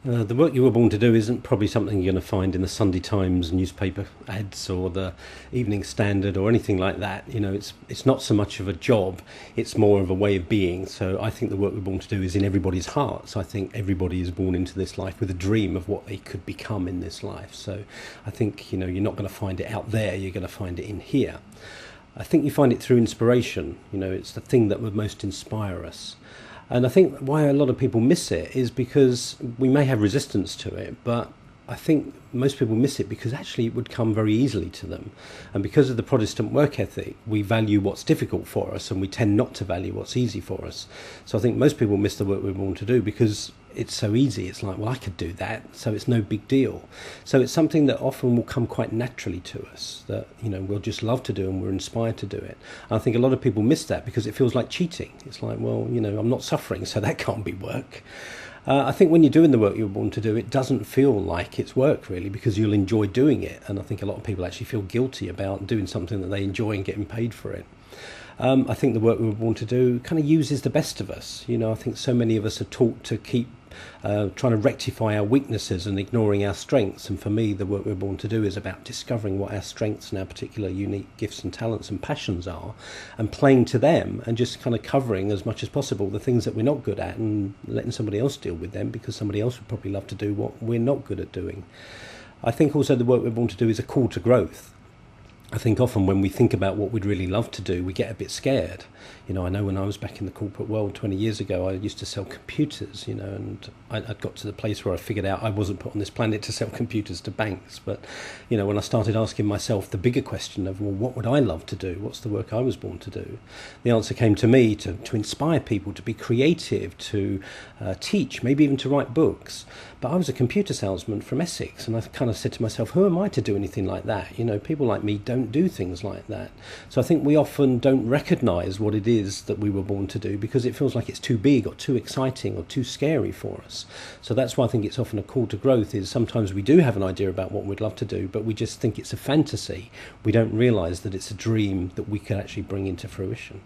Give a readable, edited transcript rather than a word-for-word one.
The work you were born to do isn't probably something you're going to find in the Sunday Times newspaper ads or the Evening Standard or anything like that. You know, it's not so much of a job; it's more of a way of being. So I think the work we're born to do is in everybody's hearts. I think everybody is born into this life with a dream of what they could become in this life. So I think you're not going to find it out there. You're going to find it in here. I think you find it through inspiration. It's the thing that would most inspire us. And I think why a lot of people miss it is because we may have resistance to it, but I think most people miss it because actually it would come very easily to them. And because of the Protestant work ethic, we value what's difficult for us and we tend not to value what's easy for us. So I think most people miss the work we're born to do because it's so easy. It's like, well, I could do that, so it's no big deal. So it's something that often will come quite naturally to us, that we'll just love to do and we're inspired to do it. And I think a lot of people miss that because it feels like cheating. It's like, well, I'm not suffering, so that can't be work. I think when you're doing the work you're born to do, it doesn't feel like it's work really, because you'll enjoy doing it. And I think a lot of people actually feel guilty about doing something that they enjoy and getting paid for it. I think the work we were born to do kind of uses the best of us. I think so many of us are taught to keep trying to rectify our weaknesses and ignoring our strengths. And for me, the work we're born to do is about discovering what our strengths and our particular unique gifts and talents and passions are, and playing to them, and just kind of covering as much as possible the things that we're not good at and letting somebody else deal with them, because somebody else would probably love to do what we're not good at doing. I think also the work we're born to do is a call to growth. I think often when we think about what we'd really love to do, we get a bit scared. I know when I was back in the corporate world 20 years ago, I used to sell computers, and I'd got to the place where I figured out I wasn't put on this planet to sell computers to banks. But, when I started asking myself the bigger question of, well, what would I love to do? What's the work I was born to do? The answer came to me to inspire people, to be creative, to teach, maybe even to write books. But I was a computer salesman from Essex, and I kind of said to myself, who am I to do anything like that? People like me don't do things like that. So I think we often don't recognise what it is that we were born to do because it feels like it's too big or too exciting or too scary for us. So that's why I think it's often a call to growth, is sometimes we do have an idea about what we'd love to do, but we just think it's a fantasy. We don't realise that it's a dream that we could actually bring into fruition.